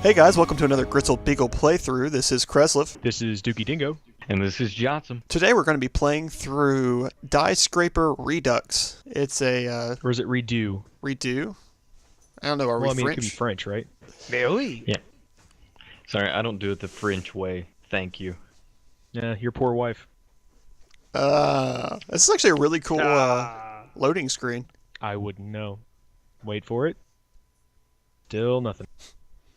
Hey guys, welcome to another Grizzled Beagle playthrough. This is Kreslev. This is Dingo. And this is Jotsam. Today we're going to be playing through Diescraper Redux. It's a, Or is it redo? redo? I don't know, are we Well, I mean, French? it could be French, right? Really? Yeah. Sorry, I don't do it the French way. Thank you. Yeah, your poor wife. This is actually a really cool loading screen. I wouldn't know. Wait for it. Still nothing.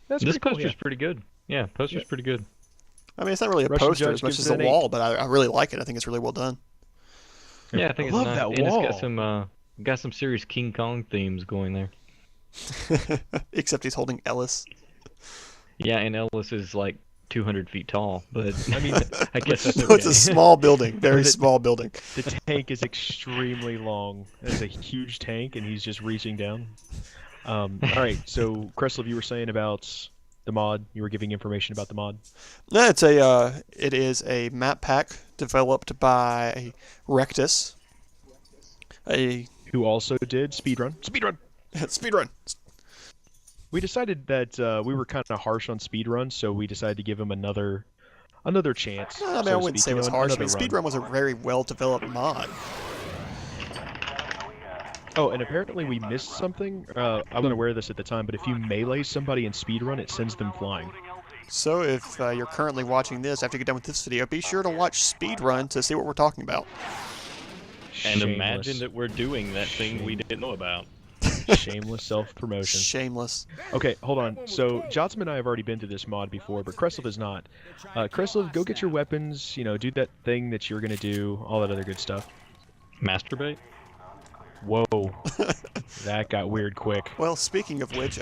That's This pretty cool, poster's pretty good. Yeah, poster's pretty good. I mean, it's not really a Russian poster judge as much gives as a it an wall, but I really like it. I think it's really well done. Yeah, I think it's love nice. that And wall. it's got some serious King Kong themes going there. Except he's holding Ellis. Yeah, and Ellis is like 200 feet tall, but I mean, I guess that's So okay. it's a small building, very small building. The tank is extremely long. It's a huge tank, and he's just reaching down. All right, so Kreslev, you were saying about the mod. You were giving information about the mod. No, it is a map pack developed by Rectus. Who also did speedrun. Speedrun. We decided that we were kind of harsh on speedrun, so we decided to give him another chance. No, I mean, so I to wouldn't speak, say it was you know, harsh. I mean, another run. Speedrun was a very well-developed mod. Oh, and apparently we missed something. I wasn't aware of this at the time, but if you melee somebody in speedrun, it sends them flying. So if you're currently watching this, after you get done with this video, be sure to watch Speedrun to see what we're talking about. And Shameless. imagine that we're doing that thing we didn't know about. Shameless self-promotion. Shameless. Okay, hold on. So Jotsam and I have already been to this mod before, but Kreslev is not. Kreslev, go get your weapons. You know, do that thing that you're gonna do. All that other good stuff. Masturbate? Whoa, that got weird quick. Well, speaking of which,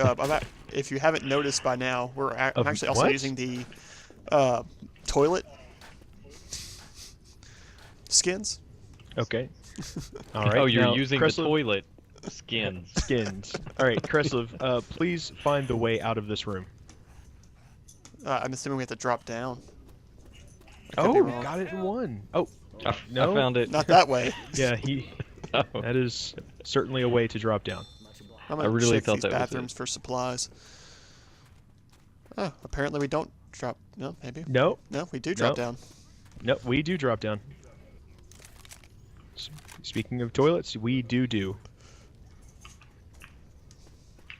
if you haven't noticed by now, I'm actually also what? using the toilet skins. Okay. All right. Oh, you're now, using Kreslev, the toilet skins. skins. All right, Kreslev, please find the way out of this room. I'm assuming we have to drop down. Oh, be wrong. got it in one. Oh, I no. found it. Not that way. yeah, Oh. that is certainly a way to drop down. I'm gonna really check thought these that was bathrooms it. for supplies. Oh, apparently we don't drop. No, maybe. No, No, we do drop down. no, we do drop down. Speaking of toilets, we do.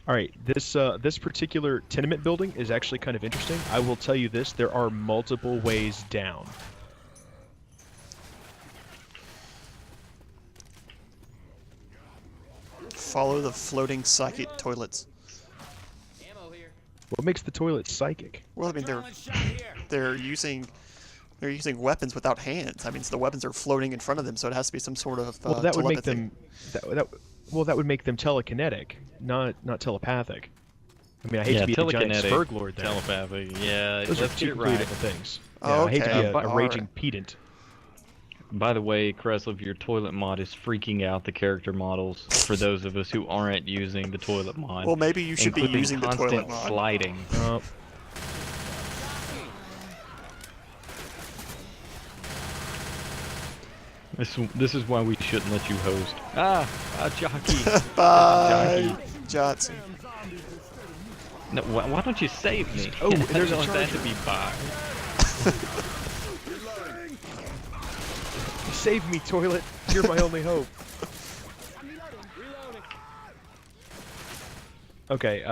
All right, this particular tenement building is actually kind of interesting. I will tell you this: there are multiple ways down. Follow the floating psychic toilets. What makes the toilet psychic? Well, I mean they're using weapons without hands. I mean, so the weapons are floating in front of them, so it has to be some sort of Well, that would make telepathy. them. That would make them telekinetic, not telepathic. I mean, I hate to be a giant telekinetic, spurg lord there. telepathic. Yeah, Those are let's two get completely right. different things. Oh, Yeah, I hate to be okay. a raging pedant. By the way, Kreslev, your toilet mod is freaking out the character models for those of us who aren't using the toilet mod. Well, maybe you should be including using the constant toilet mod. sliding. This is why we shouldn't let you host. Jockey. Bye, Jockey. Jotsam. No, why don't you save me? Oh, I there's a don't want that to charger. be bye. Save me, toilet. You're my only hope. Okay,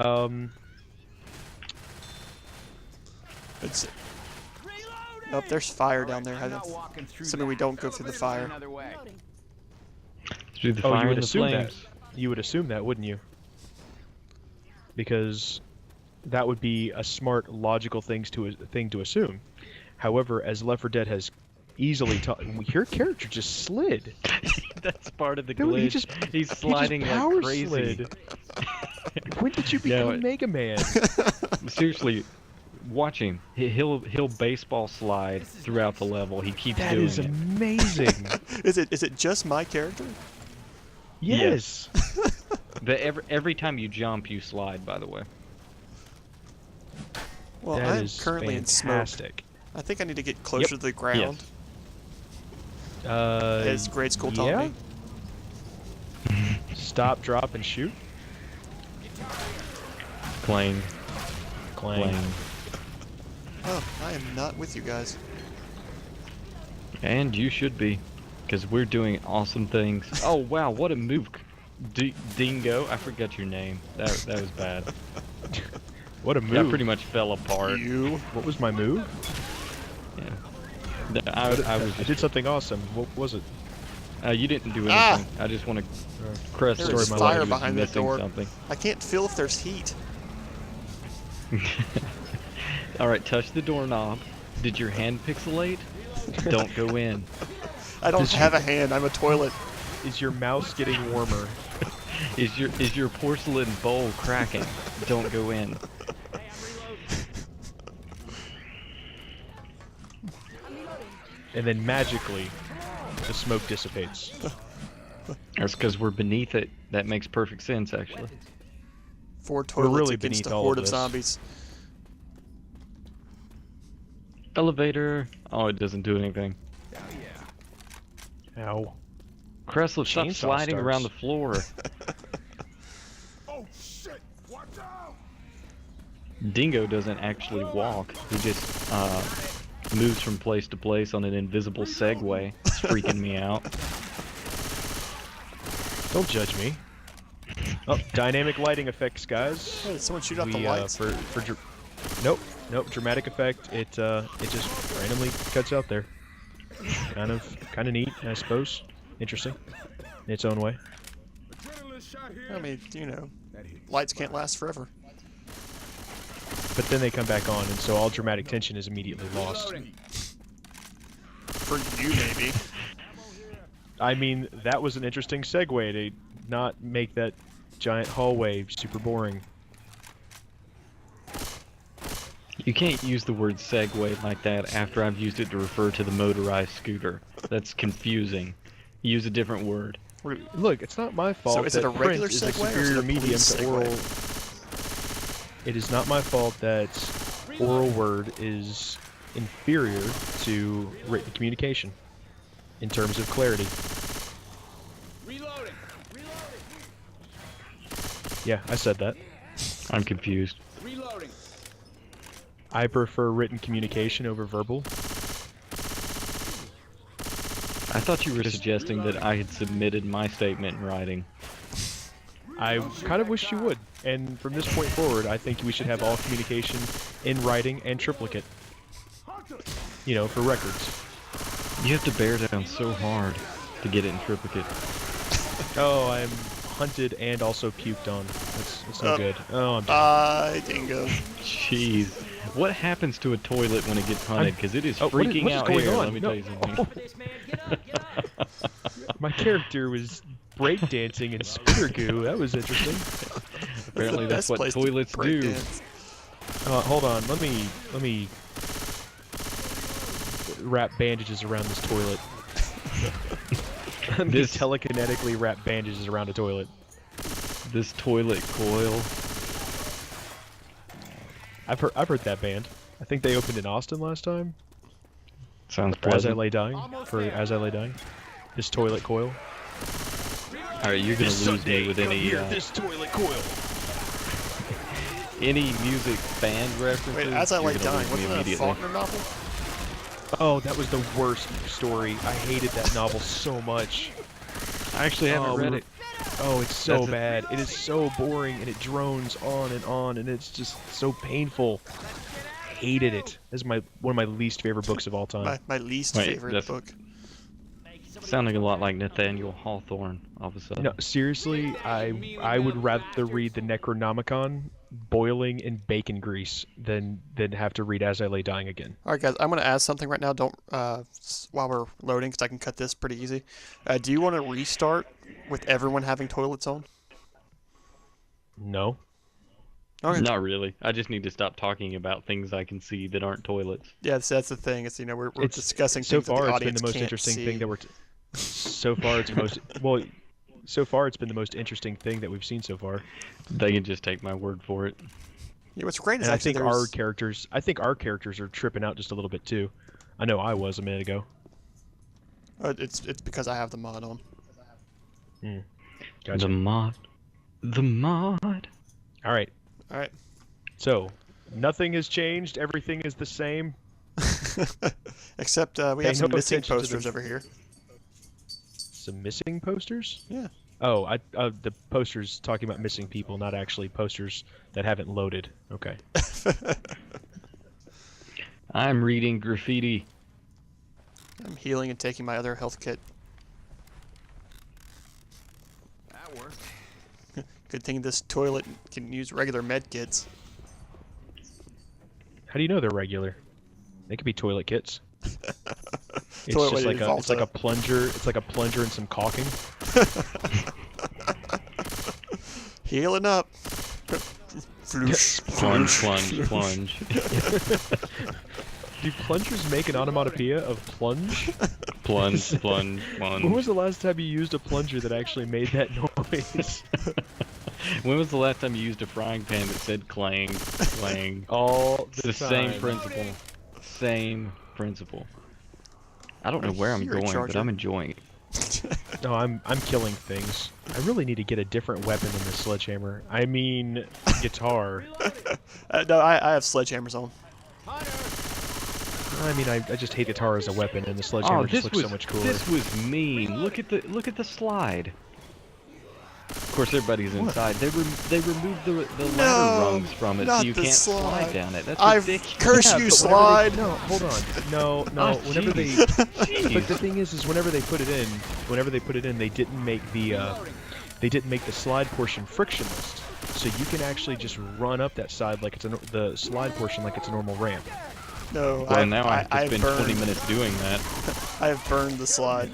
It's. Oh, there's fire down there. Assuming we don't go through the fire. Through the oh, fire you would and the assume that. flames. You would assume that, wouldn't you? Because that would be a smart, logical thing to assume. However, as Left 4 Dead has easily taught, your character just slid. That's part of the Dude, glitch. He's sliding he just power like crazy. slid. When did you Yeah, become Mega Man? Seriously, watch him. He'll baseball slide throughout the level. He keeps That doing is it. amazing. Is it just my character? Yes. Every time you jump, you slide. By the way. Well, That I'm is currently in smoke. fantastic. I think I need to get closer to the ground. As grade school taught yeah? me. Stop, drop, and shoot. Plane. Clang. Oh, I am not with you guys. And you should be, because we're doing awesome things. Oh wow, what a move, Dingo! I forgot your name. That was bad. What a move. That pretty much fell apart. What was my move? Yeah. I did something awesome. What was it? You didn't do anything. I just want to crest There's story my fire life behind that missing door. something. I can't feel if there's heat. Alright, touch the doorknob. Did your hand pixelate? Don't go in. I don't have a hand. I'm a toilet. Is your mouse getting warmer? Is your porcelain bowl cracking? Don't go in. And then magically, the smoke dissipates. That's because we're beneath it. That makes perfect sense, actually. 4 toilets really against beneath a all horde of of this. zombies. Elevator. Oh, it doesn't do anything. Ow. Kreslev, stop Chainsaw sliding starts. around the floor. Oh shit! Watch out! Dingo doesn't actually walk. He just moves from place to place on an invisible Segway. It's freaking me out. Don't judge me. Oh, dynamic lighting effects, guys. Hey, did someone shoot out the lights? Nope, dramatic effect. It just randomly cuts out there. Kind of neat, I suppose. Interesting, in its own way. Adrenaline shot here. I mean, you know, lights can't last forever. But then they come back on, and so all dramatic tension is immediately lost. For you, maybe. I mean, that was an interesting segue to not make that giant hallway super boring. You can't use the word Segway like that after I've used it to refer to the motorized scooter. That's confusing. Use a different word. Look, it's not my fault So is it that a regular print is a Segway or is it superior a medium police to Segway? oral. It is not my fault that oral word is inferior to written communication in terms of clarity. Reloading. Yeah, I said that. I'm confused. Reloading. I prefer written communication over verbal. I thought you were suggesting that I had submitted my statement in writing. I kind of wish you would. And from this point forward, I think we should have all communication in writing and triplicate. You know, for records. You have to bear down so hard to get it in triplicate. Oh, I'm hunted and also puked on. That's no good. Oh, I'm dead. Bye, Dingo. Jeez. What happens to a toilet when it gets hunted? Because it is what freaking is out going here, on? let me No. tell you something. My character was breakdancing in spitter goo. That was interesting. Apparently the that's best what place to toilets break do. dance. Hold on. Let me wrap bandages around this toilet. Let me telekinetically wrap bandages around a toilet. This toilet coil. I've heard that band. I think they opened in Austin last time. Sounds For As I pleasant. Lay Dying. As I Lay Dying. This toilet coil. Alright, you're gonna lose me with this toilet coil. any music band references. Wait, As I you're Lay gonna Dying, lose me wasn't that a immediately. Faulkner novel? Oh, that was the worst story. I hated that novel so much. I actually haven't read it. Oh, it's so That's a- bad. It is so boring, and it drones on, and it's just so painful. Hated it. This is one of my least favorite books of all time. My least Wait, favorite that's- book. Sounding a lot like Nathaniel Hawthorne all of a sudden. No, seriously, I would rather read the Necronomicon boiling in bacon grease than have to read As I Lay Dying again. All right, guys, I'm going to ask something right now. Don't while we're loading, because I can cut this pretty easy. Do you want to restart with everyone having toilets on? No. Okay. Not really. I just need to stop talking about things I can see that aren't toilets. Yeah, that's the thing. It's we're It's discussing so things that far the it's been audience the most can't interesting see. thing that we're. So far it's most well. So far it's been the most interesting thing that we've seen so far. They can just take my word for it. Yeah, what's great is And I actually think our characters are tripping out just a little bit too. I know I was a minute ago. it's because I have the mod on. Gotcha. The mod. All right. All right. So, Nothing has changed. Everything is the same. Except we Pay have some no missing attention to posters the- over here. Some missing posters? Yeah. Oh, the posters talking about missing people, not actually posters that haven't loaded. Okay. I'm reading graffiti. I'm healing and taking my other health kit. That worked. Good thing this toilet can use regular med kits. How do you know they're regular? They could be toilet kits. It's Toilet just like evolved it's like a up. plunger. It's like a plunger and some caulking. Healing up. Floosh, Plunge, floosh. plunge, plunge. Do plungers make an onomatopoeia of plunge? Plunge, plunge, When plunge. was the last time you used a plunger that actually made that noise? When was the last time you used a frying pan that said clang, clang? All It's the the same time. principle. Same principle. I don't know where I'm You're a going, but charger. I'm enjoying it. No, I'm killing things. I really need to get a different weapon than the sledgehammer. I mean, guitar. No, I have sledgehammers on. I mean, I just hate guitar as a weapon, and the sledgehammer just looks so much cooler. This was mean. Look at the slide. Of course, everybody's inside. They removed the ladder No, rungs from it, so not you the can't slide slide. down it. That's I've ridiculous. cursed Yeah, you, but whenever slide. no, hold on. No. Oh, Whenever they, jeez. but the thing is whenever they put it in, they didn't make the slide portion frictionless, so you can actually just run up that side like it's the slide portion like it's a normal ramp. No, Well, now I have to I've spend burned, 20 minutes doing that. I have burned the slide.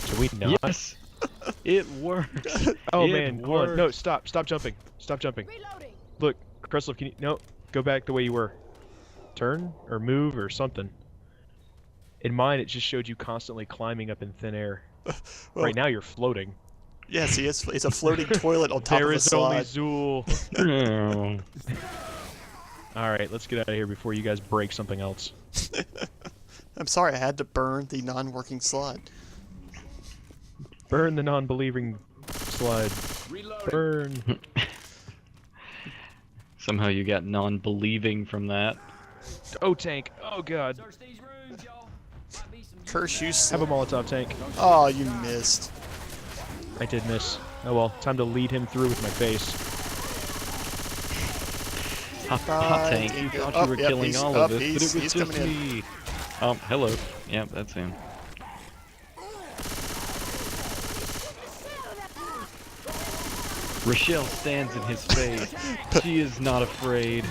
Can we not? Yes, it works. Oh It man, hold on. works. No, stop jumping. Look, Kreslev, can you go back the way you were. Turn or move or something. In mine, it just showed you constantly climbing up in thin air. Well, Right now, you're floating. Yeah, see, it's a floating toilet on top There of a is only slide. Zool. No. All right, let's get out of here before you guys break something else. I'm sorry, I had to burn the non-working slide. Burn the non-believing slide. Burn. Somehow you got non-believing from that. Oh, tank. Oh, God. Curse you, Have a slide. Molotov tank. Oh, you missed. I did miss. Oh, well. Time to lead him through with my face. Hot tank, you Dingo. thought you were Yep, killing he's all up, of us, but it he's was just coming in. me. Oh, hello. Yeah, that's him. Rochelle stands in his face. She is not afraid.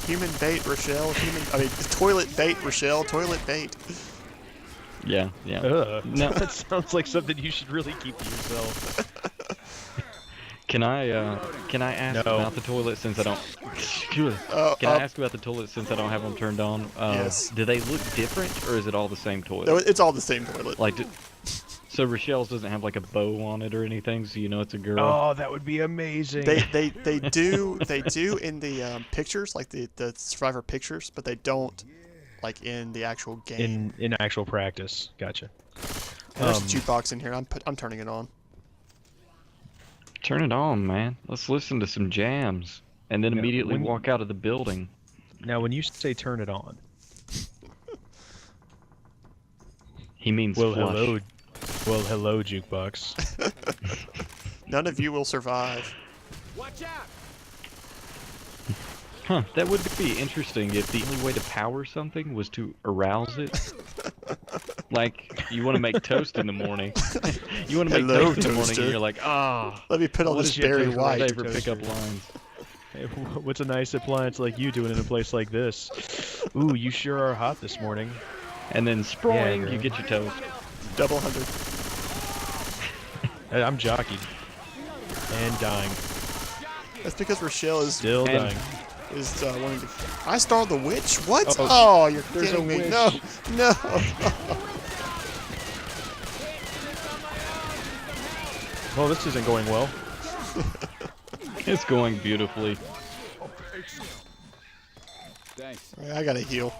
Human bait, Rochelle. Toilet bait, Rochelle. Toilet bait. Yeah, yeah. No. That sounds like something you should really keep to yourself. Can I ask No. about the toilet since I don't? Can I ask about the toilet since I don't have them turned on? Yes. Do they look different, or is it all the same toilet? No, it's all the same toilet. Like, so Rochelle's doesn't have like a bow on it or anything, so you know it's a girl. Oh, that would be amazing. They do in the pictures, like the survivor pictures, but they don't like in the actual game. in actual practice. Gotcha. There's a jukebox in here. I'm turning it on. Turn it on, man. Let's listen to some jams, and then Yeah, immediately when- walk out of the building. Now, when you say turn it on, He means well, flush. hello. Well, hello, jukebox. None of you will survive. Watch out! Huh, that would be interesting if the only way to power something was to arouse it. Like, you want to make toast in the morning. You want to make Hello, toast in the morning toaster. and you're like, ah, Let me put on What this is your Barry favorite White. favorite pickup lines. Hey, what's a nice appliance like you doing in a place like this? Ooh, you sure are hot this morning. And then sproing, Yeah, you get your toast. Double 100. Hey, I'm jockeyed. And dying. That's because Rochelle is Still And- dying. wanting to. I started the witch. What? Oh, Oh, you're there's kidding a me. witch. No, no. Well, this isn't going well. It's going beautifully. Thanks. I gotta heal.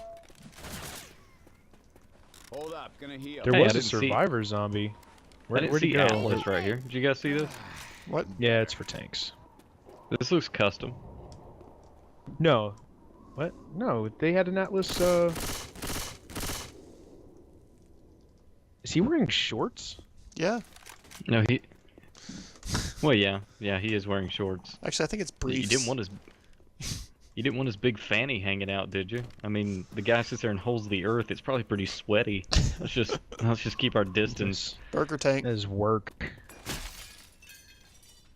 Hold up, gonna heal. There Hey, I was a didn't see- survivor zombie. I didn't Where'd he see go? Atlas right here. Did you guys see this? What? Yeah, it's for tanks. This looks custom. No. What? No, they had an Atlas, Is he wearing shorts? Yeah. No, he. Well, yeah, he is wearing shorts. Actually, I think it's briefs. You didn't want his. You didn't want his big fanny hanging out, did you? I mean, the guy sits there and holds the earth. It's probably pretty sweaty. Let's just keep our distance. Burger tank. That is work.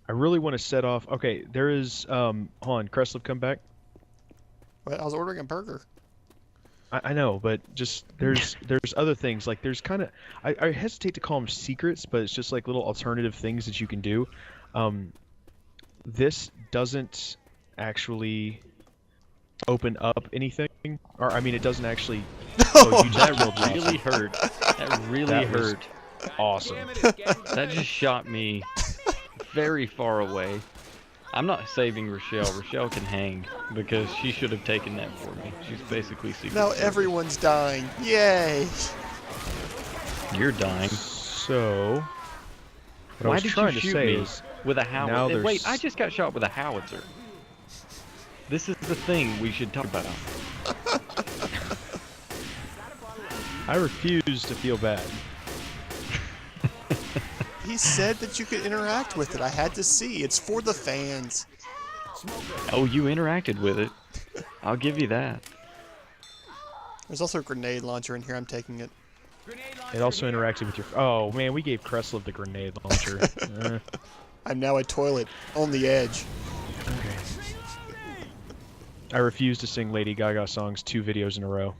I really want to set off. Okay, there is. Hold on, Kreslev, come back. What? I was ordering a burger. I know, but just there's other things like there's kind of I hesitate to call them secrets, but it's just like little alternative things that you can do. This doesn't actually open up anything, or I mean, it doesn't actually. Oh, you just killed That really hurt. That really hurt. Awesome. That just shot me very far away. I'm not saving Rochelle. Rochelle can hang because she should have taken that for me. She's basically secret. Now service. everyone's dying. Yay! You're dying. So, what I Why was did trying you to shoot say me is with a now howitzer? there's- Wait, I just got shot with a howitzer. This is the thing we should talk about. I refuse to feel bad. He said that you could interact with it. I had to see. It's for the fans. Oh, you interacted with it. I'll give you that. There's also a grenade launcher in here. I'm taking it. It also interacted with your. Oh man, we gave Kreslev the grenade launcher. I'm now a toilet on the edge. Okay. I refuse to sing Lady Gaga songs 2 videos in a row.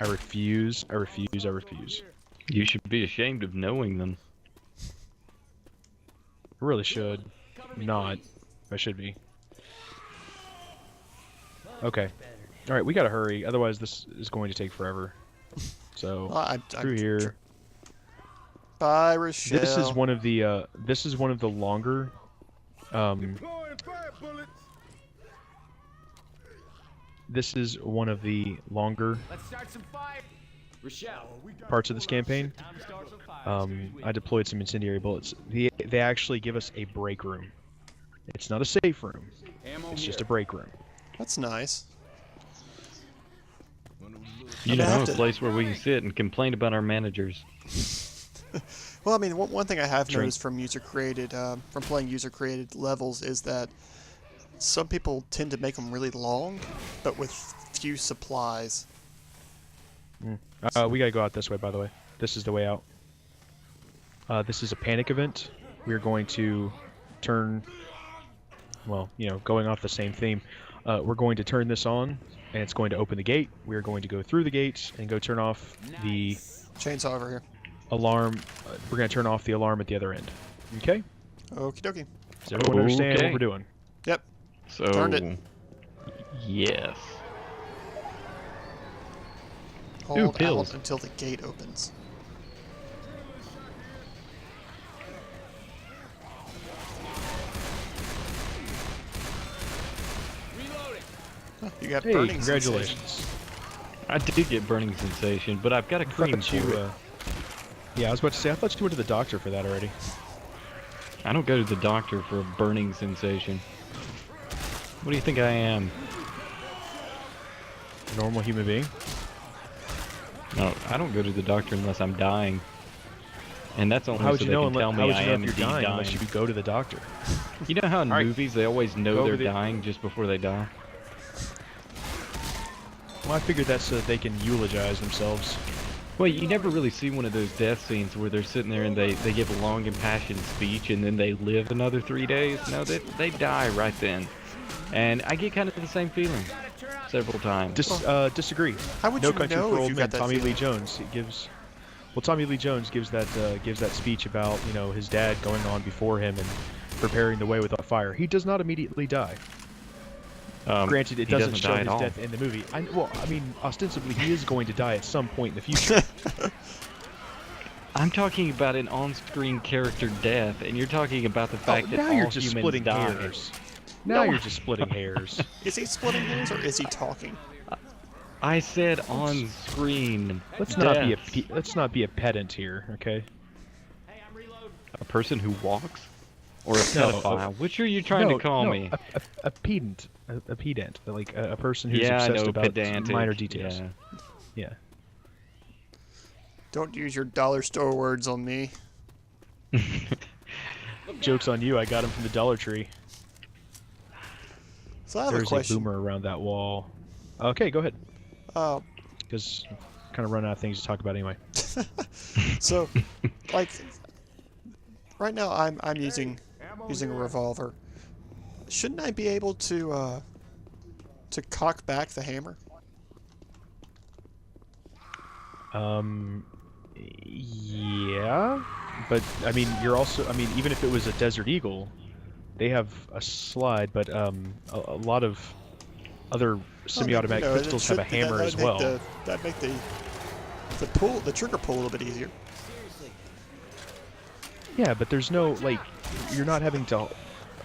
I refuse. I refuse. I refuse. You should be ashamed of knowing them. I really should. Not. I should be. Okay. Alright, we gotta hurry, otherwise this is going to take forever. So, through here. Bye, Rochelle. This is one of the, longer, this is one of the longer Let's start some fire. Rochelle. parts of this campaign. I deployed some incendiary bullets. They actually give us a break room. It's not a safe room. It's just a break room. That's nice. You I'm know, gonna have a to- place where we can sit and complain about our managers. Well, I mean, one thing I have Drink. noticed from from playing user-created levels is that some people tend to make them really long, but with few supplies. We gotta go out this way, by the way. This is the way out. This is a panic event. We're going to turn, well, you know, going off the same theme, we're going to turn this on, and it's going to open the gate. We're going to go through the gates and go turn off the Chainsaw over here. alarm. We're going to turn off the alarm at the other end. Okay? Okie dokie. Does everyone understand what Okay. we're doing? Yep. So, Turned it. yes. Hold pills. out until the gate opens. Reloading. Huh, you got Hey, burning congratulations. I did get burning sensation, but I've got a I cream thought you, for it. yeah, I was about to say, I thought you went to the doctor for that already. I don't go to the doctor for a burning sensation. What do you think I am? A normal human being? No, I don't go to the doctor unless I'm dying. And that's only How would so you they know, can tell me how would I you know am if indeed you're dying dying. unless you go to the doctor? You know how in Alright. movies they always know Go over they're the- dying just before they die? Well, I figured that's so that they can eulogize themselves. Well, you never really see one of those death scenes where they're sitting there and they give a long impassioned speech and then they live another 3 days. No, they die right then. And I get kind of the same feeling several times. Disagree. How would No you Country know for if Old you Men. got that Tommy Lee feeling? Jones. He gives. Well, Tommy Lee Jones gives that speech about, you know, his dad going on before him and preparing the way without fire. He does not immediately die. Granted, it he doesn't show die his at all. death in the movie. I mean, ostensibly he is going to die at some point in the future. I'm talking about an on-screen character death, and you're talking about the fact that now all you're just humans splitting die. hairs. Now No. you're just splitting hairs. Is he splitting hairs or is he talking? I said on-screen. Let's death. not be a pedant here, okay? A person who walks? Or a pedophile? Which are you trying to call me? A pedant. A pedant. Like a person who's Yeah, I obsessed know, about pedantic. minor details. Yeah. Yeah. Don't use your dollar store words on me. Joke's on you, I got him from the Dollar Tree. So I have a There's a question. boomer around that wall. Okay, go ahead. Uh, Because kind of run out of things to talk about anyway. so, like, right now I'm using a revolver. Shouldn't I be able to cock back the hammer? Yeah, but I mean, you're also, I mean, even if it was a Desert Eagle, they have a slide, but a lot of other semi-automatic You know, pistols have a hammer as well. That'd make the trigger pull a little bit easier. Yeah, but there's no, like, you're not having to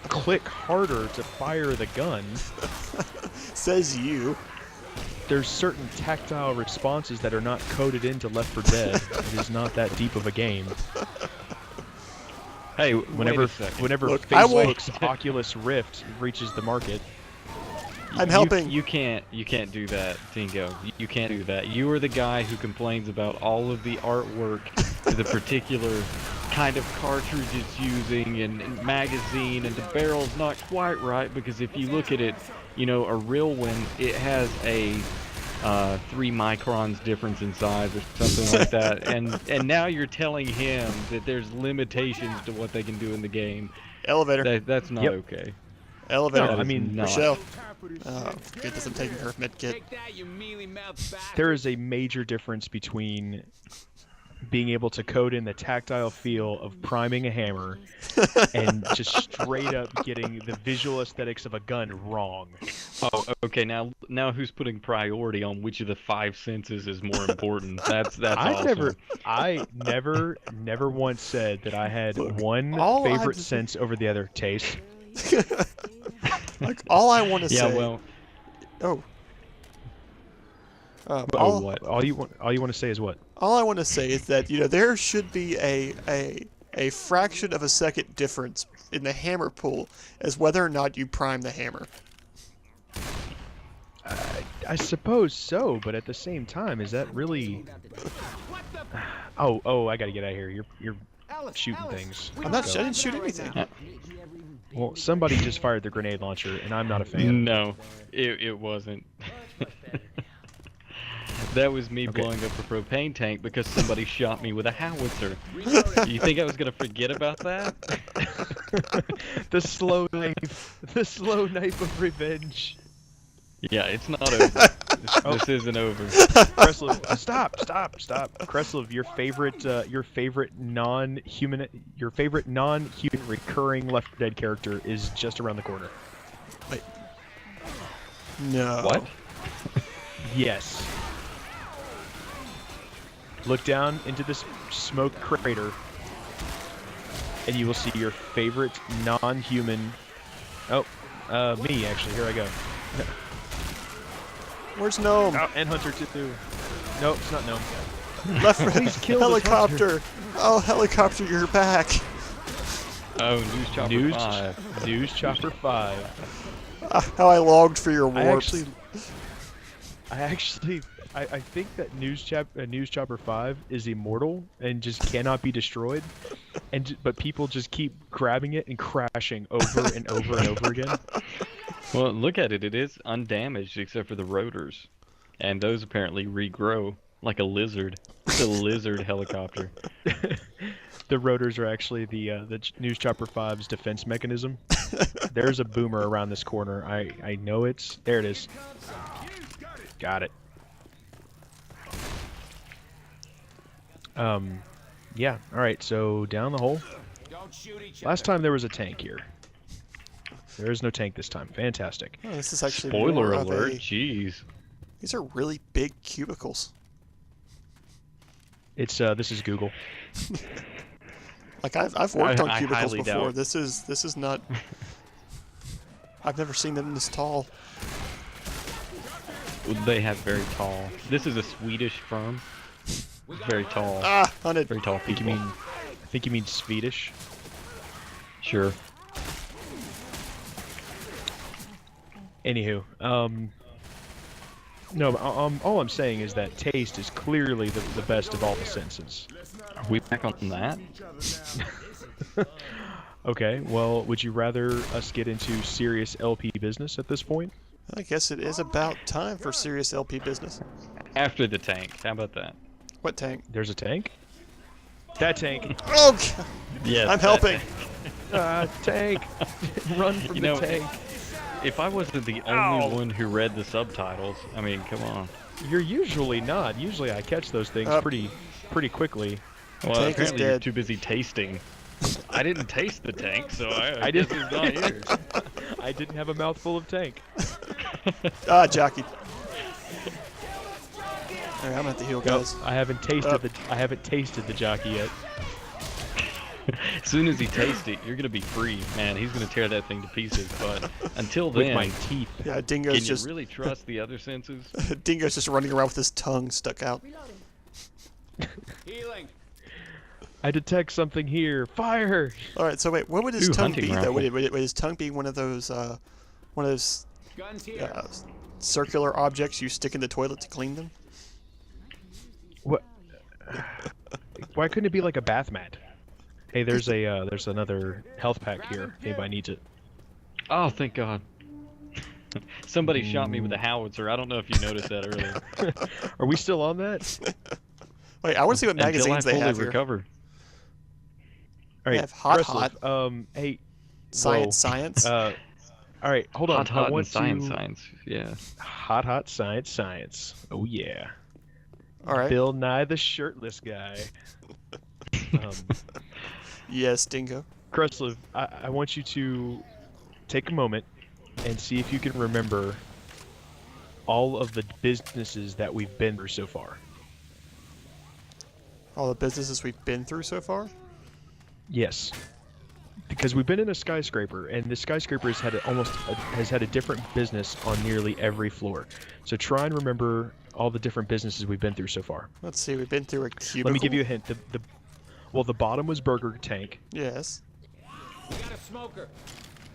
click harder to fire the gun. Says you. There's certain tactile responses that are not coded into Left 4 Dead. It is not that deep of a game. Hey, Whenever Look, I will- Facebook's Oculus Rift reaches the market, I'm helping. You can't do that, Dingo. You can't do that. You are the guy who complains about all of the artwork, the particular kind of cartridge it's using, and magazine, and the barrel's not quite right, because if you look at it, you know, a real one, it has a 3 microns difference in size or something like that, and now you're telling him that there's limitations to what they can do in the game. Elevator. That's not okay. Elevator. No, I mean, Rochelle. Oh, forget this. I'm taking her med kit. Take that, you mealy-mouthed bastard. there is a major difference between being able to code in the tactile feel of priming a hammer and just straight up getting the visual aesthetics of a gun wrong. Oh, okay. Now who's putting priority on which of the 5 senses is more important? That's awesome. I never once said that I had Look, one all favorite I've- sense over the other. Taste. Like, all I want to Yeah, say. well, Oh. Oh, all, what? All you want to say is what? all I want to say is that, you know, there should be a fraction of a second difference in the hammer pull as whether or not you prime the hammer. I suppose so, but at the same time, is that really? Oh, I gotta get out of here. You're shooting things. I'm not. I didn't shoot anything. Well, somebody just fired the grenade launcher, and I'm not a fan. no, it wasn't. That was me Okay. blowing up a propane tank because somebody shot me with a howitzer. You think I was gonna forget about that? The slow knife of revenge. Yeah, it's not over. This isn't over. Kreslev, stop! Kreslev, your favorite non-human recurring Left 4 Dead character is just around the corner. Wait. No. What? Yes. Look down into this smoke crater, and you will see your favorite non-human. Oh, me actually. Here I go. Where's Gnome? Oh, and Hunter too. Nope, it's not Gnome. Left Please kill this helicopter. Oh, helicopter, you're back. Oh, News Chopper 5. News Chopper 5. How I logged for your I warps. I think that News Chopper 5 is immortal and just cannot be destroyed, but people just keep grabbing it and crashing over and over and over again. Well, look at it. It is undamaged except for the rotors, and those apparently regrow like a lizard. It's a lizard helicopter. The rotors are actually the News Chopper 5's defense mechanism. There's a boomer around this corner. I know it's there. It is. Got it. Yeah. All right. So down the hole. Don't shoot each Last time there was a tank here. There is no tank this time. Fantastic. Oh, this is actually Spoiler more of alert! a- Jeez. These are really big cubicles. It's this is Google. Like I've worked on I cubicles highly before. doubt. This is not. I've never seen them this tall. They have very tall. This is a Swedish firm. Very tall. Ah, hunted. Very tall I think people. you mean Swedish. Sure. Anywho, no, all I'm saying is that taste is clearly the best of all the senses. Are we back on that? Okay, well, would you rather us get into serious LP business at this point? I guess it is about time for serious LP business. After the tank. How about that? What tank? There's a tank? That tank! Oh, God. Yes. I'm helping. Tank! Run from the tank! If I wasn't the only one who read the subtitles, I mean, come on. You're usually not. Usually I catch those things pretty quickly. Well, Tank is apparently you're dead. too busy tasting. I didn't taste the tank, so I didn't. guess it's not here. I didn't have a mouthful of tank. Ah, jockey. Alright, I'm at the heal, guys. I haven't tasted the jockey yet. As soon as he tastes it, you're gonna be free, man. He's gonna tear that thing to pieces. But until then, With my teeth. Yeah, can Dingo's you just really trust the other senses? Dingo's just running around with his tongue stuck out. Healing. I detect something here. Fire! All right, so wait, what would his Ooh, tongue hunting be though? rifle. Would his tongue be one of those Guns here. circular objects you stick in the toilet to clean them? What? Why couldn't it be like a bath mat? Hey, there's another health pack here. If anybody needs it. Oh, thank God. Somebody shot me with a howitzer. I don't know if you noticed that earlier. Are we still on that? Wait, I want to see what magazines they Until I have fully here. recover. All right, have hot, Kreslev, hey. Science, whoa. science. All right, hold on. Hot I want and to... science. Yeah. Hot science. Oh yeah. All right. Bill Nye the shirtless guy. Yes, Dingo. Kreslev, I want you to take a moment and see if you can remember all of the businesses that we've been through so far. All the businesses we've been through so far? Yes. Because we've been in a skyscraper, and the skyscraper has had a different business on nearly every floor. So try and remember all the different businesses we've been through so far. Let's see, we've been through a cubicle. Let me give you a hint. The bottom was Burger Tank, Yes. We got a smoker.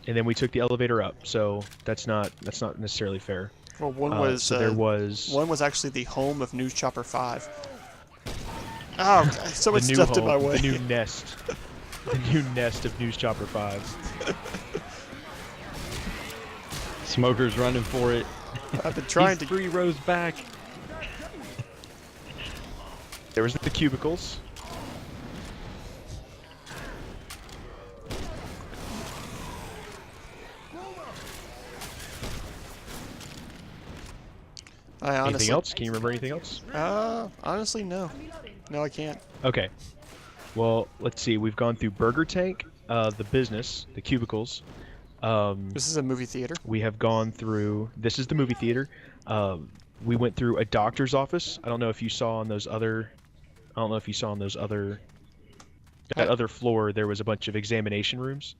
and then we took the elevator up. So that's not necessarily fair. Well, one was there was one was actually the home of News Chopper 5. Oh, God, so much the new stuff in my home, way. the new nest, the new nest of News Chopper 5. Smoker's running for it. I've been trying He's to. 3 rows back. There was the cubicles. I honestly. Anything else? Can you remember anything else? Honestly, no. No, I can't. Okay. Well, let's see. We've gone through Burger Tank, the business, the cubicles. This is a movie theater. We have gone through. This is the movie theater. We went through a doctor's office. I don't know if you saw on those other. I don't know if you saw on those other. That other floor, there was a bunch of examination rooms.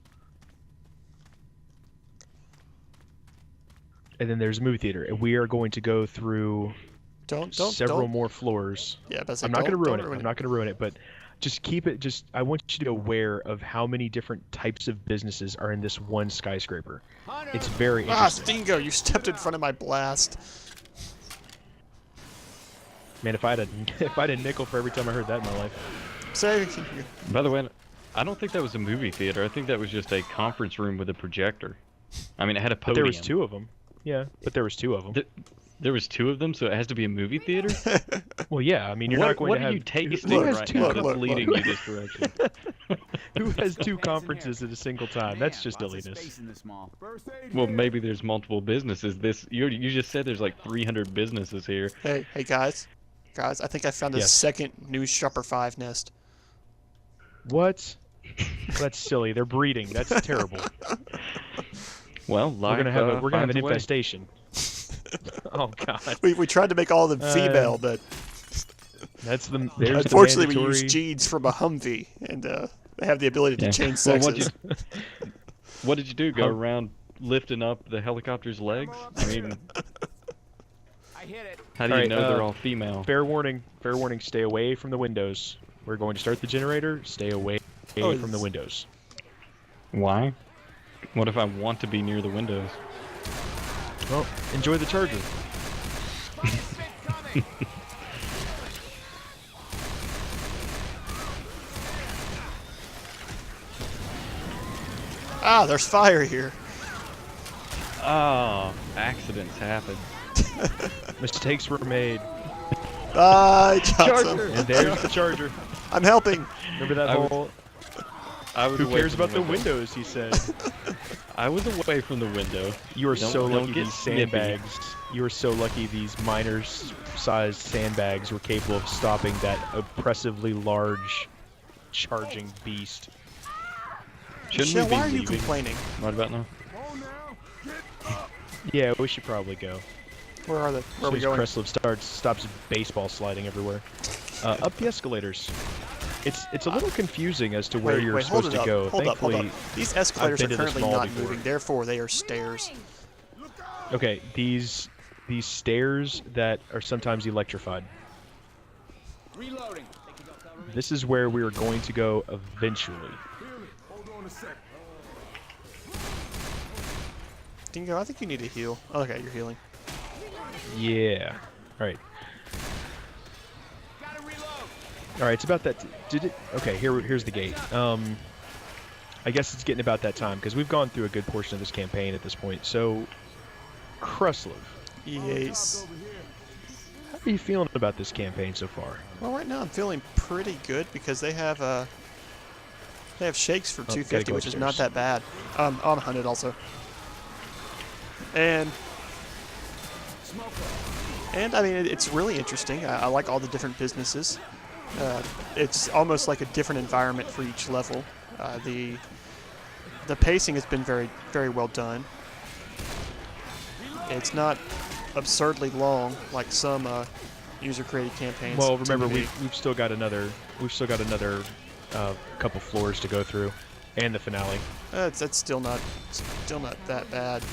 And then there's a movie theater, and we are going to go through several more floors. Yeah, but I'm not going to ruin it. I'm not going to ruin it, but just keep it. I want you to be aware of how many different types of businesses are in this one skyscraper. It's very interesting. Dingo, you stepped in front of my blast. Man, if I had a nickel for every time I heard that in my life. Say, By the way, I don't think that was a movie theater. I think that was just a conference room with a projector. I mean, it had a But podium. there was 2 of them. Yeah, but there was 2 of them. There was 2 of them, so it has to be a movie theater? Well, yeah. I mean, you're not going what to have. are you tasting who has right two now look, that's leading look. you this direction? Who has 2 conferences at a single time? That's just Lots of silliness. space in this mall. Well, maybe there's multiple businesses. You just said there's like 300 businesses here. hey, guys, I think I found a Yes. second News Chopper 5 nest. What? That's silly. They're breeding. That's terrible. Well, We're gonna have an finds a way. infestation. Oh God. We tried to make all of them female, but There's unfortunately the we mandatory... used genes from a Humvee, and they have the ability to Yeah. change Well, sexes. what did you do? Go around lifting up the helicopter's legs? I mean, I hit it. how do you Alright, know they're all female? Fair warning. Fair warning. Stay away from the windows. We're going to start the generator. Stay away Oh, from the it's- windows. Why? What if I want to be near the windows? Well, enjoy the charger. Ah, there's fire here. Oh, accidents happen. Mistakes were made. Bye, Jotsam. And there's the charger. I'm helping. Remember that I was- whole... I was Who away cares from about the windows, he said. I was away from the window. You are so Don't lucky get these snippy. sandbags. You are so lucky these minor-sized sandbags were capable of stopping that oppressively large charging beast. Shouldn't Michelle, we be why are you leaving complaining? right about now? Yeah, we should probably go. Where are they? Where are we As going? Kreslev stops baseball sliding everywhere. Up the escalators. It's a little confusing as to where you're wait, hold supposed it to up, go. hold up, hold Thankfully, up. These escalators been are to this currently mall not before. moving, therefore they are stairs. okay, these stairs that are sometimes electrified. Reloading. This is where we are going to go eventually. Dingo, I think you need to heal. Oh, okay, you're healing. Yeah. All right. Gotta reload. All right. It's about that. Did it? Okay. Here's the gate. I guess it's getting about that time because we've gone through a good portion of this campaign at this point. So, Kreslev, Yes. how are you feeling about this campaign so far? Well, right now I'm feeling pretty good because they have shakes for gotta 250, go which is not upstairs. that bad. On 100 also. And I mean, it's really interesting. I like all the different businesses. It's almost like a different environment for each level. The pacing has been very, very well done. It's not absurdly long like some user-created campaigns. Well, tend remember to be. we've still got another couple floors to go through, and the finale. That's still not that bad.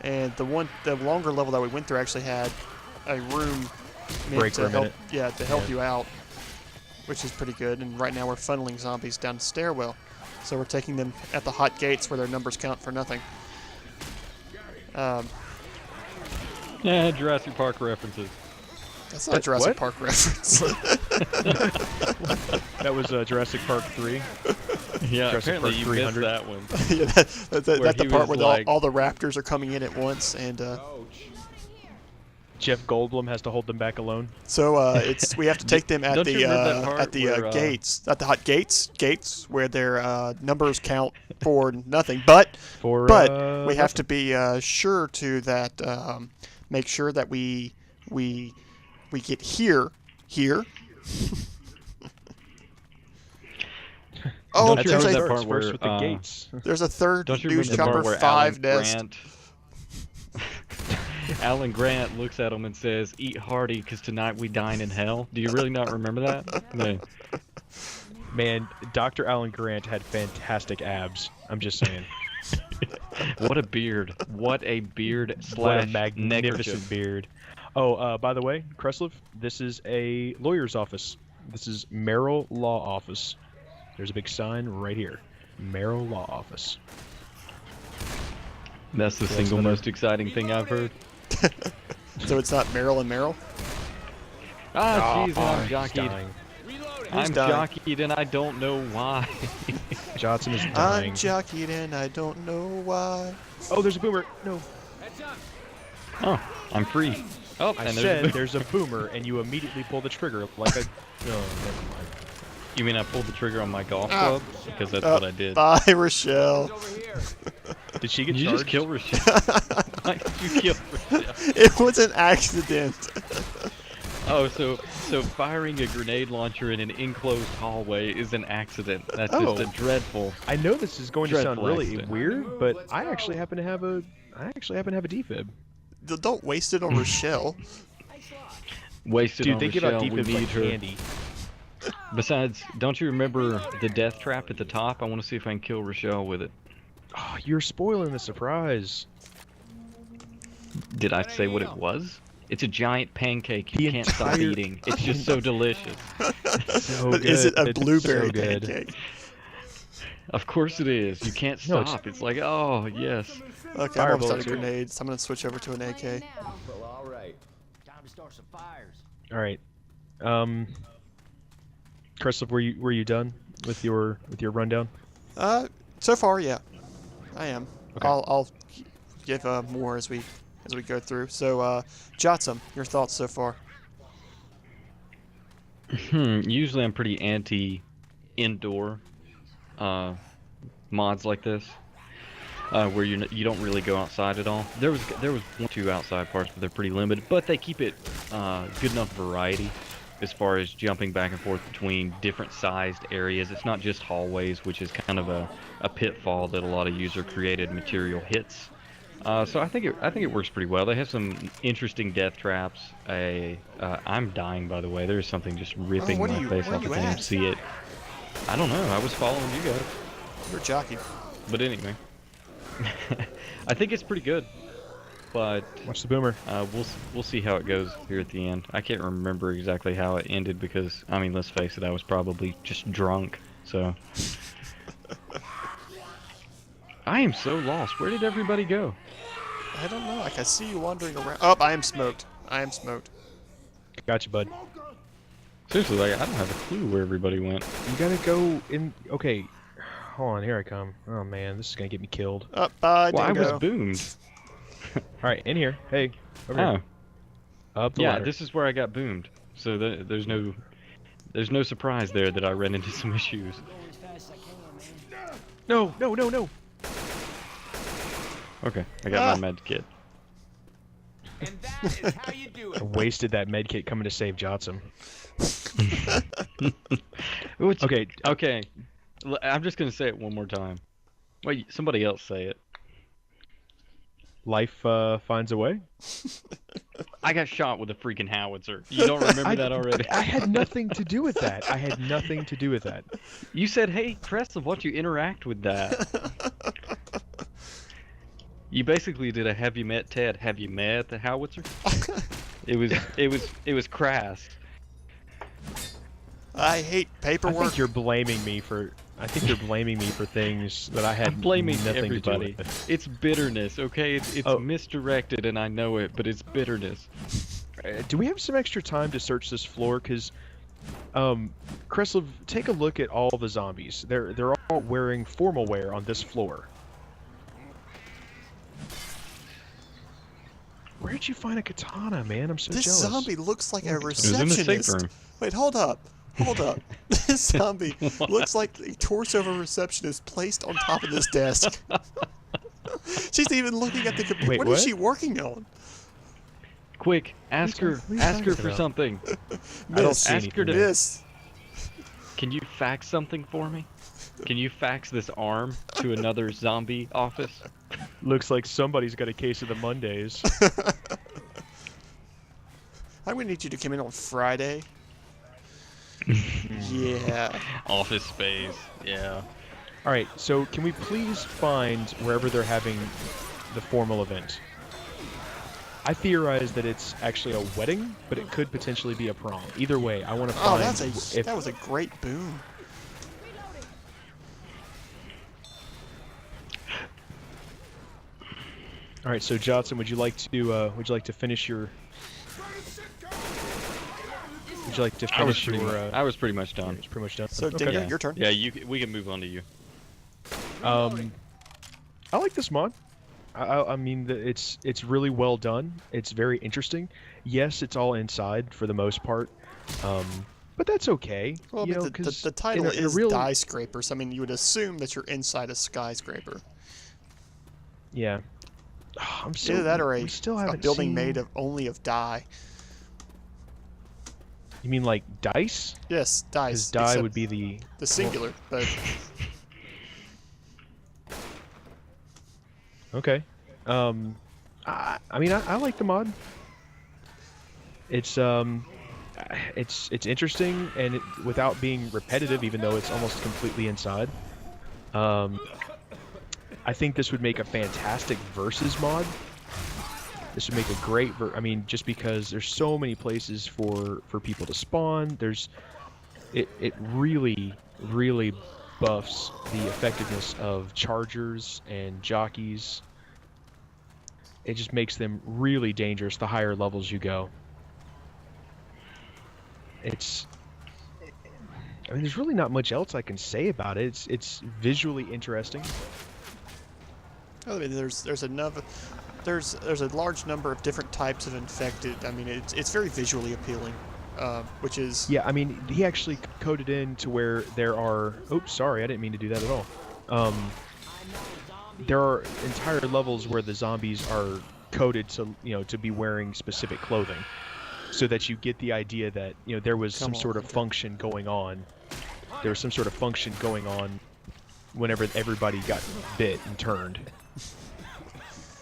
And the longer level that we went through actually had a room meant Break to room in help, it. yeah, to help Yeah. you out, which is pretty good. And right now we're funneling zombies down the stairwell, so we're taking them at the hot gates where their numbers count for nothing. Yeah, Jurassic Park references. That's not a Jurassic what? Park reference. That was Jurassic Park 3. Yeah, Jurassic apparently Park you 300. missed that one. Yeah, that's Where the he part was where like- all the raptors are coming in at once, and Jeff Goldblum has to hold them back alone. so we have to take them at Don't you remember that part where, gates, at the hot gates where their numbers count for nothing. But we have to be sure to that make sure that we get here. Oh, Don't you there's remember a that part where first with the gates. there's a third Don't you news remember the part chopper where 5 nest. Alan Grant looks at him and says, "Eat hearty, 'cause tonight we dine in hell." Do you really not remember that? No. Man, Dr. Alan Grant had fantastic abs. I'm just saying. What a beard! What a beard What a slash magnificent neckerchief. beard. Oh, by the way, Kreslev, this is a lawyer's office. This is Merrill Law Office. There's a big sign right here. Merrill Law Office. That's the single most exciting thing I've heard. So it's not Merrill and Merrill? Ah, jeez, I'm He's jockeyed. dying. Reloading. I'm dying? jockeyed and I don't know why. Jotsam is I'm dying. jockeyed and I don't know why. Oh, there's a boomer. No. Heads up. Oh, I'm free. Oh, I and said there's a there's a boomer, and you immediately pull the trigger like a... Oh, never mind. You mean I pulled the trigger on my golf Ah. club? Because that's what I did. Bye, Rochelle. It's over here. Did she get Did you charged? just kill Rochelle? Why did you kill Rochelle? It was an accident. Oh, so firing a grenade launcher in an enclosed hallway is an accident. That's Oh. just a dreadful. I know this is going to sound Dreadful really accident. weird, but I actually happen to have a defib. Don't waste it on Rochelle. Wasted Dude, on they give Rochelle. out We defibs need like her. candy. Besides, don't you remember the death trap at the top? I want to see if I can kill Rochelle with it. Oh, you're spoiling the surprise. Did I say what it was? It's a giant pancake you The can't stop entire- eating. It's just so delicious. So But good. is it a It's blueberry so good. pancake? Of course it is. You can't No, stop. It's like, oh, yes. Okay, I'm almost out of Fireball. grenades. I'm gonna switch over to an AK. Well, all right. Time to start some fires. All right. Kreslev, were you done with your rundown? So far, yeah, I am. Okay. I'll give more as we go through. So, Jotsam, your thoughts so far? Usually I'm pretty anti-indoor mods like this, where you don't really go outside at all. There was 1 or 2 outside parts, but they're pretty limited. But they keep it good enough variety as far as jumping back and forth between different sized areas. It's not just hallways, which is kind of a pitfall that a lot of user-created material hits. So I think it works pretty well. They have some interesting death traps. I'm dying, by the way. There's something just ripping my face off. I can't even see it. I don't know. I was following you guys. You're jockey. But anyway, I think it's pretty good. But Watch the boomer. we'll see how it goes here at the end. I can't remember exactly how it ended because, I mean, let's face it, I was probably just drunk. So I am so lost. Where did everybody go? I don't know. I can see you wandering around. Oh, I am smoked. I am smoked. Gotcha, bud. Seriously, like, I don't have a clue where everybody went. You gotta go in. Okay, hold on. Here I come. Oh man, this is gonna get me killed. Bye, Well, I Dingo. was boomed. All right, in here. Hey, over Oh, here. Up the yeah, ladder. this is where I got boomed. So there's no surprise there that I ran into some issues. No, no, no, no. Okay, I got my med kit. And that is how you do I it. wasted that medkit coming to save Jotsam. Which- Okay, Okay, I'm just gonna say it one more time. Wait, somebody else say it. life finds a way. I got shot with a freaking howitzer. You don't remember that already? I had nothing to do with that. I had nothing to do with that. You said, "Hey, Kreslev, why don't you interact with that?" You basically did a "Have you met Ted? Have you met the howitzer?" It was crass. I hate I paperwork. think you're blaming me for. I think you're blaming me for things that I had I'm blaming nothing everybody. to do with. It's bitterness, okay? It's Oh. misdirected, and I know it, but it's bitterness. Do we have some extra time to search this floor? Because, Kreslev, take a look at all the zombies. They're all wearing formal wear on this floor. Where'd you find a katana, man? I'm so This jealous. zombie looks like a It was in the safe receptionist. room. Wait, hold up. Hold up. This zombie looks like a torso of a receptionist placed on top of this desk. She's even looking at the computer. Wait, What is what? she working on? Quick, ask her what are you ask her talking for about? something. I don't Miss. see Ask her to- anything. Miss. Can you fax something for me? Can you fax this arm to another zombie office? Looks like somebody's got a case of the Mondays. I'm gonna need you to come in on Friday. Yeah. Office space, yeah. All right, so can we please find wherever they're having the formal event? I theorize that it's actually a wedding, but it could potentially be a prom. Either way, I want to Oh, find that was a great boom. All right, so Jotsam, would you like to finish your? Would you like to I was finish pretty, your? I was pretty much done. It's pretty much done. So, Okay. Dingo, your turn. Yeah, we can move on to you. I like this mod. I mean, it's really well done. It's very interesting. Yes, it's all inside for the most part, but that's okay. Well, I you mean, know, the 'cause title in a is real, Diescraper, so I mean, you would assume that you're inside a skyscraper. Yeah. I'm so. Either that or we still a haven't building seen- made of only of dye. You mean like dice? Yes, Because dice. die except would be the. the singular, but Okay. I mean, I like the mod. It's interesting and without being repetitive, even though it's almost completely inside. I think this would make a fantastic versus mod. This would make a great I mean, just because there's so many places for people to spawn. It really buffs the effectiveness of chargers and jockeys. It just makes them really dangerous the higher levels you go. I mean, there's really not much else I can say about it. It's visually interesting. I mean, there's a large number of different types of infected. I mean, it's very visually appealing, which is... Yeah, I mean, he actually coded in to where there are... Oops, sorry, I didn't mean to do that at all. There are entire levels where the zombies are coded to, to be wearing specific clothing, so that you get the idea that, there was some sort of function going on. There was some sort of function going on whenever everybody got bit and turned.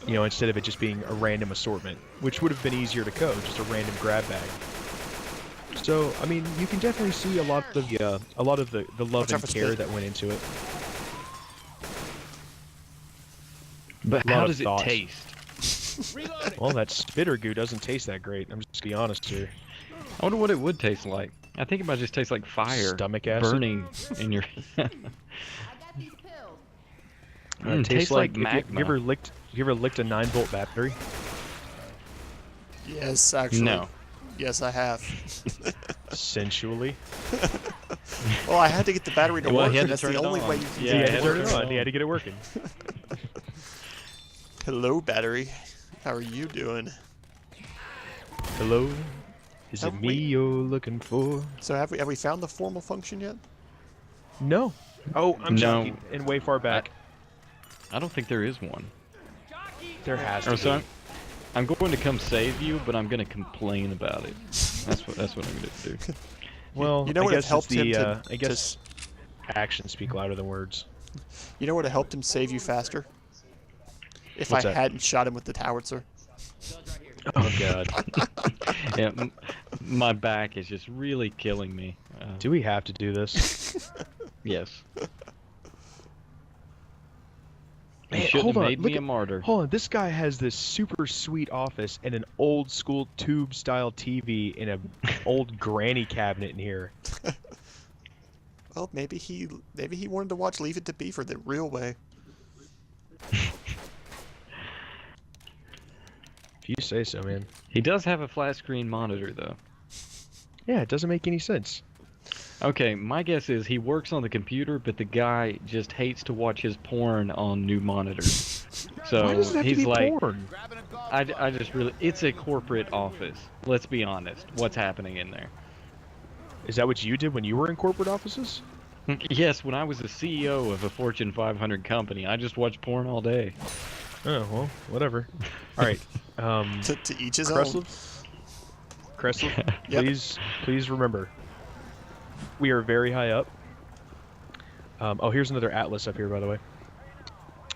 Instead of it just being a random assortment, which would have been easier to code, just a random grab bag. So, I mean, you can definitely see a lot of the love and care that went into it. But how does it taste? Well, that spitter goo doesn't taste that great. I'm just gonna be honest here. I wonder what it would taste like. I think it might just taste like fire. Stomach acid? Burning in your... It tastes like magma. You ever licked a 9-volt battery? Yes, actually. No. Yes, I have. Sensually. Well, I had to get the battery to Well, work, he had and to that's turn the it only on. way you can Yeah, get You it had to to turn work. it on. You had to get it working. Hello, battery. How are you doing? Hello? Is it Have me we- you're looking for? So have we found the formal function yet? No. Oh, I'm No. joking. And way far back. I don't think there is one. There has to Or be. so I'm going to come save you, but I'm going to complain about it. That's what I'm going to do. Well, You know I what guess helped it's him the, to- I guess actions speak louder than words. You know what helped him save you faster? If What's I that? hadn't shot him with the howitzer. Oh god. Yeah, my back is just really killing me. Do we have to do this? Yes. Man, You shouldn't hold have on, made look me a at- martyr. Hold on, this guy has this super sweet office and an old school tube style TV in a old granny cabinet in here. Well, maybe he wanted to watch Leave It to Beaver the real way. If you say so, man. He does have a flat screen monitor, though. Yeah, it doesn't make any sense. Okay, my guess is he works on the computer, but the guy just hates to watch his porn on new monitors. So Why does it have to he's be like, porn? I just really, it's a corporate office. Let's be honest. What's happening in there? Is that what you did when you were in corporate offices? Yes, when I was the CEO of a Fortune 500 company, I just watched porn all day. Oh, well, whatever. Alright, To each his own. Kreslev, Yep. please remember, we are very high up. Oh, here's another atlas up here, by the way.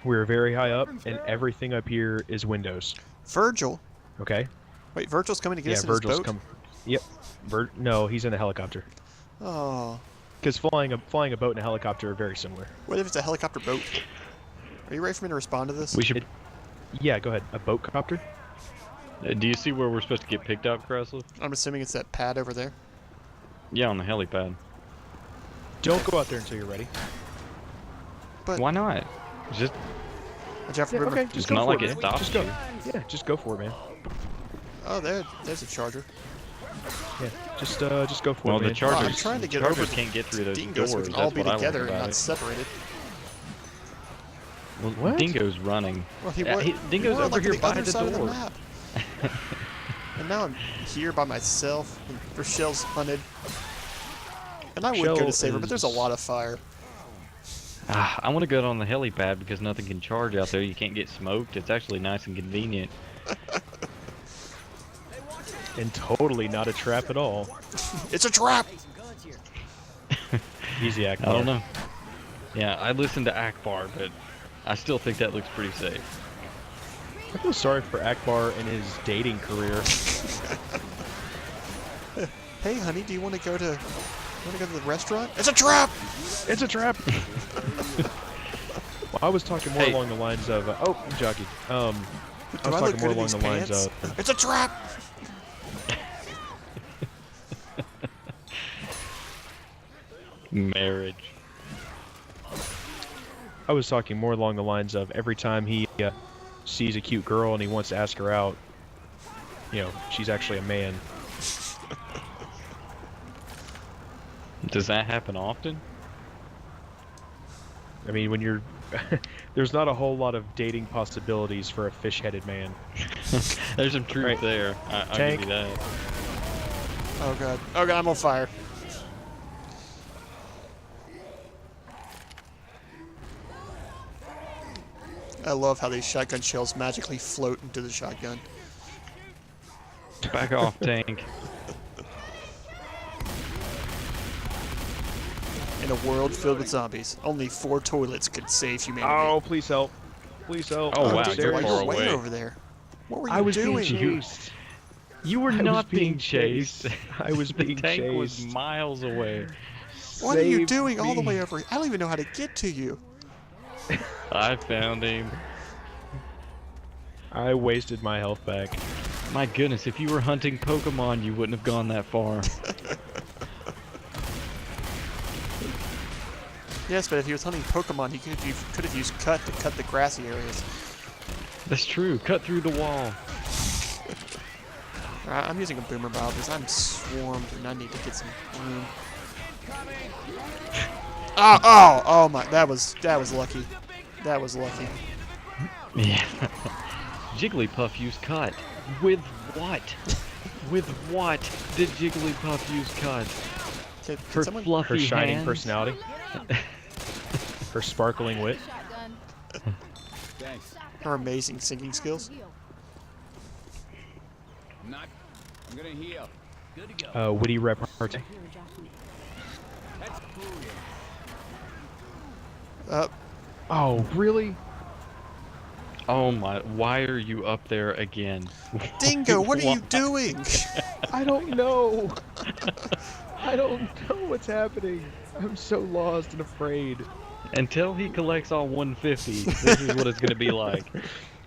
We're very high up, and everything up here is windows. Virgil. Okay? Wait, Virgil's coming to get Yeah, us in his Virgil's boat? come. Yep. No, he's in a helicopter. Oh. Because flying a boat and a helicopter are very similar. What if it's a helicopter boat? Are you ready for me to respond to this? We should. Yeah, go ahead. A boat copter? Do you see where we're supposed to get picked up, Kreslev? I'm assuming it's that pad over there. Yeah, on the helipad. Don't go out there until you're ready. But Why not? Just did you have to Yeah, remember? okay, just It's go not for like it, it man. stops Just go. you. Yeah, just go for it, man. Oh, there's a charger. Yeah, just go for well, it, the man. chargers. I'm trying to get chargers over can't get through those Dingo doors. so we can That's all be what I like together and about not it. separated. Well, What? Dingo's running. Well, he Yeah, was. Dingo's over like here the by other the side of the door. map. And now I'm here by myself, and Rochelle's hunted. And I would go to Rochelle save her, but there's a is- lot of fire. I want to go on the helipad because nothing can charge out there. You can't get smoked. It's actually nice and convenient. And totally not a trap at all. It's a trap! Easy act. I don't know. Yeah, I listened to Akbar, but I still think that looks pretty safe. I feel sorry for Akbar and his dating career. Hey, honey, do you want to go to the restaurant? It's a trap! It's a trap. Well, I was talking more Hey. along the lines of. Oh, I'm jockey. I was Do I look talking more good in along these the lines pants? of. It's a trap! Marriage. I was talking more along the lines of every time he sees a cute girl and he wants to ask her out, you know, she's actually a man. Does that happen often? I mean, when you're... there's not a whole lot of dating possibilities for a fish-headed man. There's some truth Right. there. I'll Tank. give you that. Oh god. Oh god, I'm on fire. I love how these shotgun shells magically float into the shotgun. Back off, tank. In a world filled with zombies, only 4 toilets could save humanity. Oh, please help. Please help. Oh, wow, Dingo, you're why far you're way away. over there. What were you I was doing? being chased. You were I was not being being chased. I was The being tank was chased. miles away. What are you Save doing all the me. way over here? I don't even know how to get to you. I found him. I wasted my health back. My goodness, if you were hunting Pokemon, you wouldn't have gone that far. Yes, but if he was hunting Pokemon, he could have used cut to cut the grassy areas. That's true. Cut through the wall. Alright, I'm using a boomer bow because I'm swarmed and I need to get some room. Oh my, that was lucky. That was lucky. Yeah. Jigglypuff used cut. With what? With what did Jigglypuff use cut? Can Her someone... fluffy Her shining hands? personality. Her sparkling wit. Thanks. Her amazing singing skills. I'm gonna heal. Good to go. Witty repartee. That's cool. Oh, really? Oh my, why are you up there again? Dingo, what are you Why? doing? I don't know. I don't know what's happening. I'm so lost and afraid. Until he collects all 150, this is what it's gonna be like.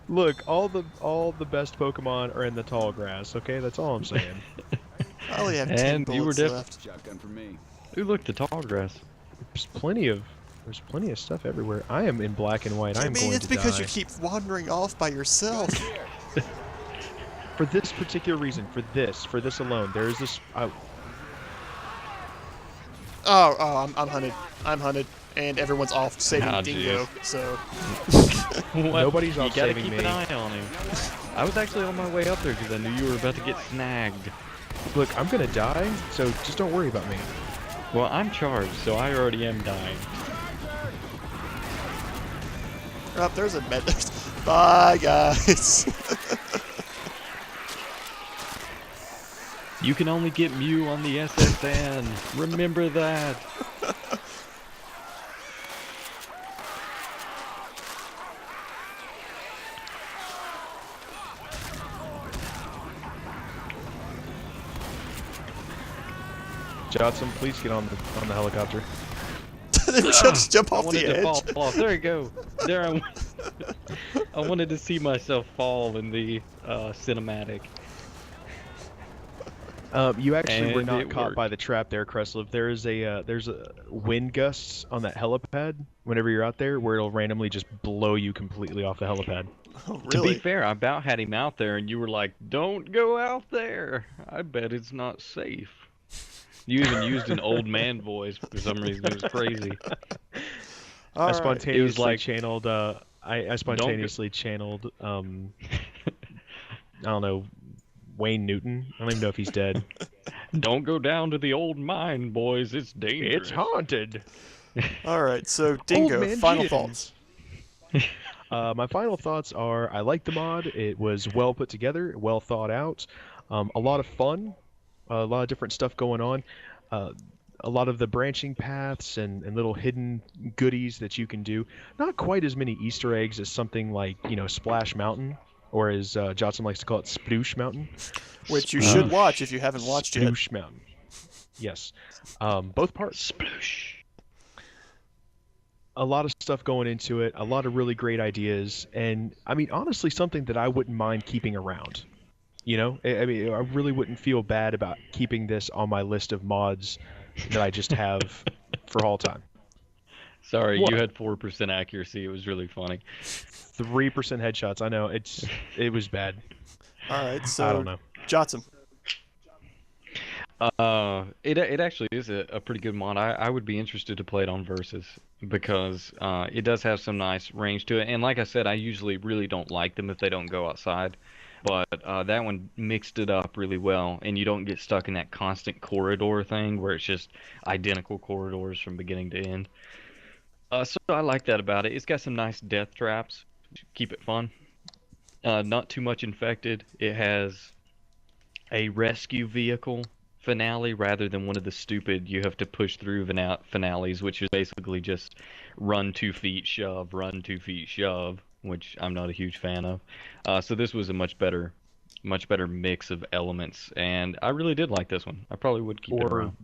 Look, all the best Pokemon are in the tall grass. Okay, that's all I'm saying. I only have 10 And you were bullets left. Shotgun for me. Ooh, look, the tall grass. There's plenty of stuff everywhere. I am in black and white. I I'm mean, going it's to because die. you keep wandering off by yourself. For this particular reason, for this alone, there is this. I'm hunted. I'm hunted. And everyone's off saving Ah, Dingo, jeez. so... Nobody's you off gotta saving keep me. an eye on him. I was actually on my way up there because I knew you were about to get snagged. Look, I'm gonna die, so just don't worry about me. Well, I'm charged, so I already am dying. Oh, there's a med... Bye, guys. You can only get Mew on the SSN. Remember that. Jotsam, please get on the helicopter. Then just jump I off wanted the to fall edge. off. There you go. There I wanted to see myself fall in the cinematic. You actually were And not it caught worked. by the trap there, Kreslev. There's a wind gusts on that helipad whenever you're out there, where it'll randomly just blow you completely off the helipad. Oh, To be really? fair, I about had him out there, and you were like, "Don't go out there. I bet it's not safe." You even used an old man voice for some reason. It was crazy. All I right. spontaneously like- channeled. I spontaneously channeled. I don't know, Wayne Newton. I don't even know if he's dead. Don't go down to the old mine, boys. It's dangerous. It's haunted. All right, so Dingo, man final Jim. thoughts. My final thoughts are: I like the mod. It was well put together, well thought out, a lot of fun, a lot of different stuff going on, a lot of the branching paths and little hidden goodies that you can do. Not quite as many Easter eggs as something like Splash Mountain, or as Jotsam likes to call it, Sploosh Mountain. Which you should watch if you haven't watched yet. Sploosh Mountain. Yes, both parts. Sploosh. A lot of stuff going into it, a lot of really great ideas, and I mean, honestly, something that I wouldn't mind keeping around. I mean, I really wouldn't feel bad about keeping this on my list of mods that I just have for all time. Sorry, What? you had 4% accuracy. It was really funny. 3% headshots. I know. It was bad. All right, I so don't know. Jotsam. It actually is a pretty good mod. I would be interested to play it on Versus because it does have some nice range to it. And like I said, I usually really don't like them if they don't go outside. But that one mixed it up really well, and you don't get stuck in that constant corridor thing where it's just identical corridors from beginning to end. So I like that about it. It's got some nice death traps, keep it fun. Not too much infected. It has a rescue vehicle finale rather than one of the stupid you have to push through finales, which is basically just run 2 feet, shove, run 2 feet, shove, which I'm not a huge fan of. So this was a much better mix of elements, and I really did like this one. I probably would keep it Or, around.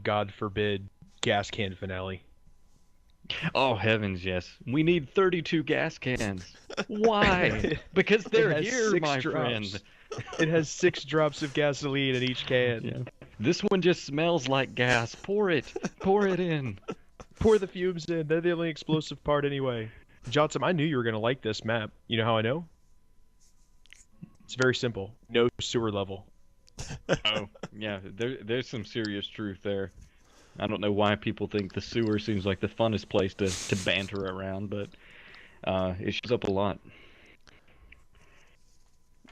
God forbid, gas can finale. Oh heavens, yes. We need 32 gas cans. Why? Because they're has here, 6 my drops. friend. It has 6 drops of gasoline in each can. Yeah. This one just smells like gas. Pour it. Pour it in. Pour the fumes in. They're the only explosive part anyway. Jotsam, I knew you were going to like this map. You know how I know? It's very simple. No sewer level. Oh, yeah. There's some serious truth there. I don't know why people think the sewer seems like the funnest place to banter around, but it shows up a lot.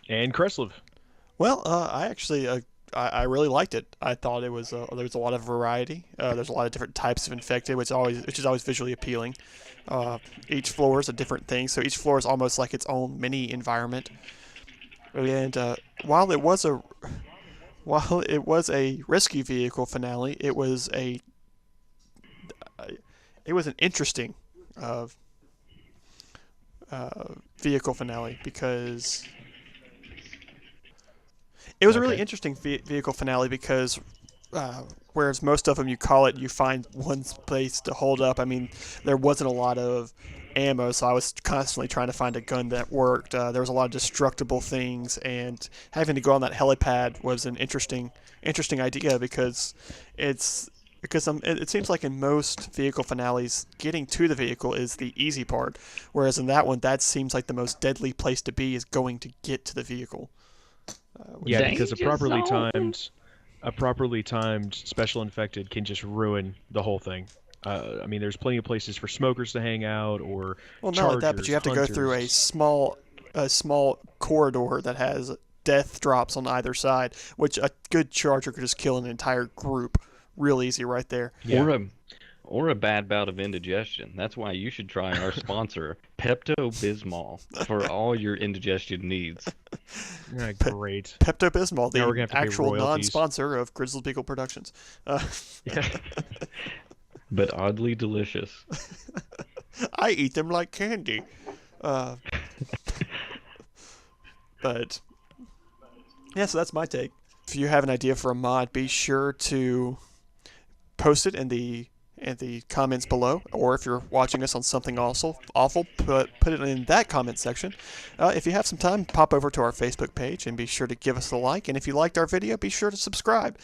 And Kreslev. Well, I actually I really liked it. I thought it was there was a lot of variety. There's a lot of different types of infected, which is always visually appealing. Each floor is a different thing, so each floor is almost like its own mini environment. And while it was a rescue vehicle finale, it was an interesting vehicle finale because it was a really interesting vehicle finale because whereas most of them you call it, you find one place to hold up. I mean, there wasn't a lot of ammo, so I was constantly trying to find a gun that worked. There was a lot of destructible things, and having to go on that helipad was an interesting idea because it seems like in most vehicle finales, getting to the vehicle is the easy part, whereas in that one, that seems like the most deadly place to be is going to get to the vehicle. Yeah, because a properly timed special infected can just ruin the whole thing. I mean, there's plenty of places for smokers to hang out, or well, not chargers, like that, but you have to go through a hunters. small corridor that has death drops on either side, which a good charger could just kill an entire group real easy right there. Yeah. Or a bad bout of indigestion. That's why you should try our sponsor, Pepto-Bismol, for all your indigestion needs. Yeah, great. Pepto-Bismol, Now we're gonna the have to pay actual royalties. non-sponsor of Grizzled Beagle Productions. Yeah. But oddly delicious. I eat them like candy. But yeah, so that's my take. If you have an idea for a mod, be sure to post it in the comments below, or if you're watching us on something awful, put it in that comment section. If you have some time, pop over to our Facebook page and be sure to give us a like. And if you liked our video, be sure to subscribe.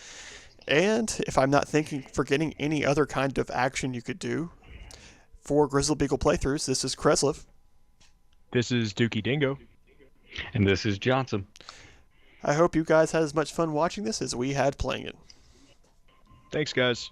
And if I'm not forgetting any other kind of action you could do for Grizzled Beagle playthroughs, this is Kreslev. This is Dookie Dingo. And this is Jotsam. I hope you guys had as much fun watching this as we had playing it. Thanks, guys.